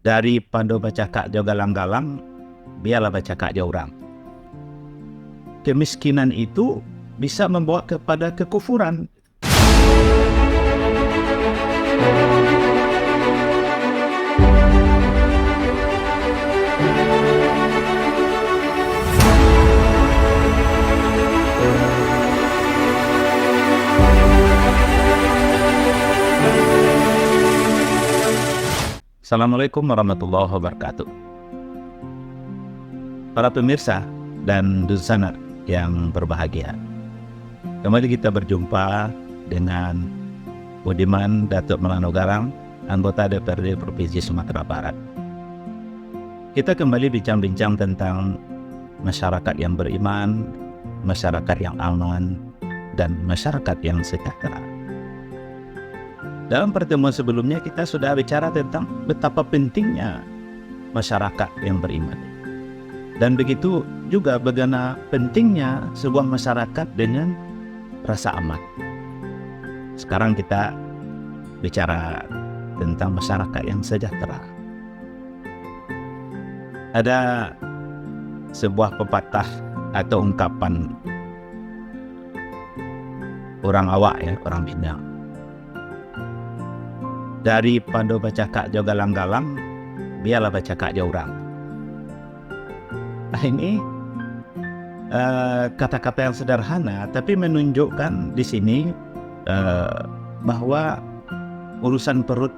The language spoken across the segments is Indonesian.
Daripada baca kak jo galang-galang, biarlah baca kak jo orang. Kemiskinan itu bisa membawa kepada kekufuran. Assalamualaikum warahmatullahi wabarakatuh. Para pemirsa dan dusaner yang berbahagia, kembali kita berjumpa dengan Budiman Datuk Melano Garang, anggota DPRD Provinsi Sumatera Barat. Kita kembali bincang-bincang tentang masyarakat yang beriman, masyarakat yang aman, dan masyarakat yang sejahtera. Dalam pertemuan sebelumnya kita sudah bicara tentang betapa pentingnya masyarakat yang beriman. Dan begitu juga bagaimana pentingnya sebuah masyarakat dengan rasa aman. Sekarang kita bicara tentang masyarakat yang sejahtera. Ada sebuah pepatah atau ungkapan orang awak ya, orang Minang. Daripada baca kak jo galang-galang, biarlah baca kak jo orang. Ini kata-kata yang sederhana, tapi menunjukkan di sini bahwa urusan perut,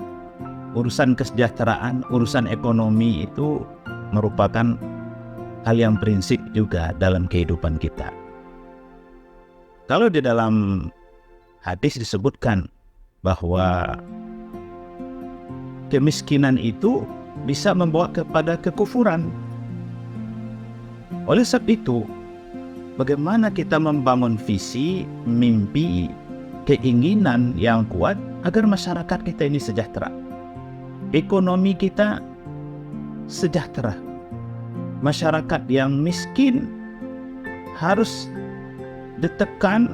urusan kesejahteraan, urusan ekonomi itu merupakan hal yang prinsip juga dalam kehidupan kita. Kalau di dalam hadis disebutkan bahwa kemiskinan itu bisa membawa kepada kekufuran. Oleh sebab itu, bagaimana kita membangun visi, mimpi, keinginan yang kuat agar masyarakat kita ini sejahtera, ekonomi kita sejahtera. Masyarakat yang miskin harus ditekan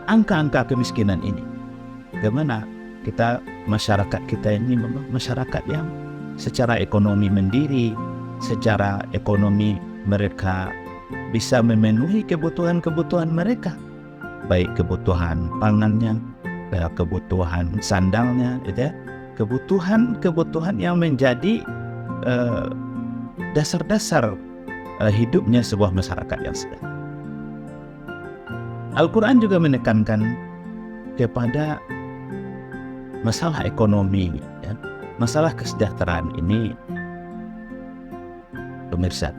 angka-angka kemiskinan ini. Bagaimana kita, masyarakat kita ini memang masyarakat yang secara ekonomi mandiri, secara ekonomi mereka bisa memenuhi kebutuhan-kebutuhan mereka, baik kebutuhan pangannya, kebutuhan sandalnya, gitu ya, kebutuhan yang menjadi dasar-dasar hidupnya sebuah masyarakat yang sejahtera. Al-Quran juga menekankan kepada masalah ekonomi, ya, masalah kesejahteraan ini. Pemirsa,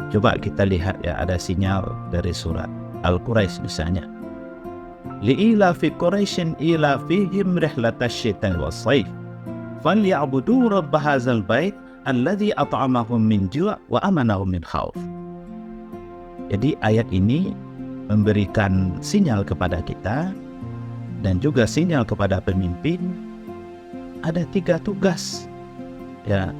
coba kita lihat ya, ada sinyal dari surat Al-Quraisy misalnya. Li'ilafi Quraisyin ilafihim rihlatash syita'i was-sayf falyabudu rabb hadzal bait alladzi at'amahum min ju' wa amanahum min khauf. Jadi ayat ini memberikan sinyal kepada kita dan juga sinyal kepada pemimpin. Ada 3 tugas ya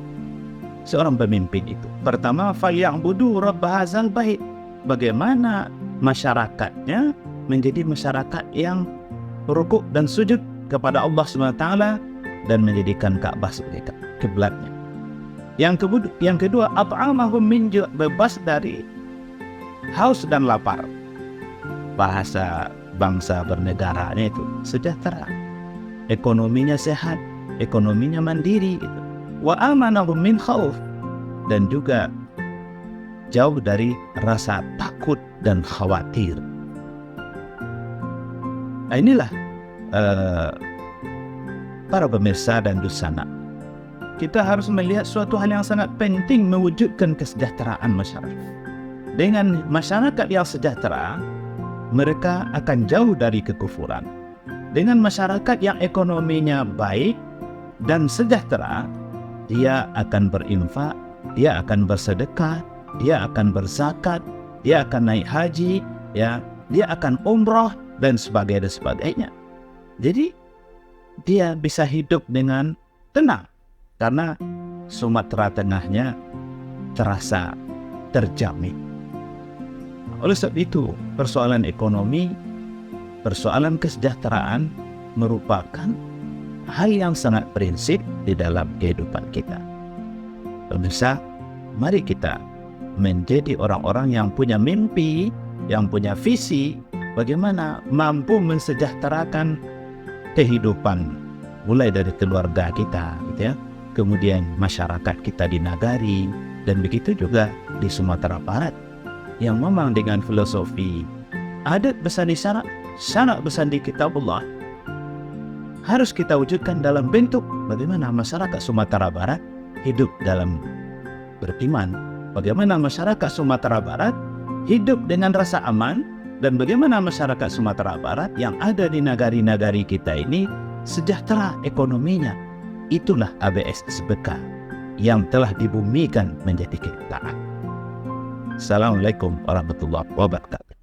seorang pemimpin itu. Pertama, falyabudu rabb hadzal bait. Bagaimana masyarakatnya menjadi masyarakat yang rukuk dan sujud kepada Allah SWT dan menjadikan Ka'bah sebagai kiblatnya. Yang kedua, at'amahum min ju', bebas dari haus dan lapar. Bahasa bangsa bernegaranya itu sejahtera, ekonominya sehat, ekonominya mandiri gitu. Wa amanahum min khauf, dan juga jauh dari rasa takut dan khawatir. Nah, inilah para pemirsa dan dusana, kita harus melihat suatu hal yang sangat penting mewujudkan kesejahteraan masyarakat. Dengan masyarakat yang sejahtera, mereka akan jauh dari kekufuran. Dengan masyarakat yang ekonominya baik dan sejahtera, dia akan berinfak, dia akan bersedekah, dia akan berzakat, dia akan naik haji, ya, dia akan umrah dan sebagainya. Jadi dia bisa hidup dengan tenang karena Sumatera Tengahnya terasa terjamin. Oleh sebab itu, persoalan ekonomi, persoalan kesejahteraan merupakan hal yang sangat prinsip di dalam kehidupan kita. Pemirsa, mari kita menjadi orang-orang yang punya mimpi, yang punya visi, bagaimana mampu mensejahterakan kehidupan mulai dari keluarga kita, gitu ya, kemudian masyarakat kita di nagari, dan begitu juga di Sumatera Barat yang memang dengan filosofi adat bersandi syarak bersandi kitabullah harus kita wujudkan dalam bentuk bagaimana masyarakat Sumatera Barat hidup dalam beriman, bagaimana masyarakat Sumatera Barat hidup dengan rasa aman, dan bagaimana masyarakat Sumatera Barat yang ada di nagari-nagari kita ini sejahtera ekonominya. Itulah ABS SBK yang telah dibumikan menjadi kenyataan. Assalamualaikum warahmatullahi wabarakatuh.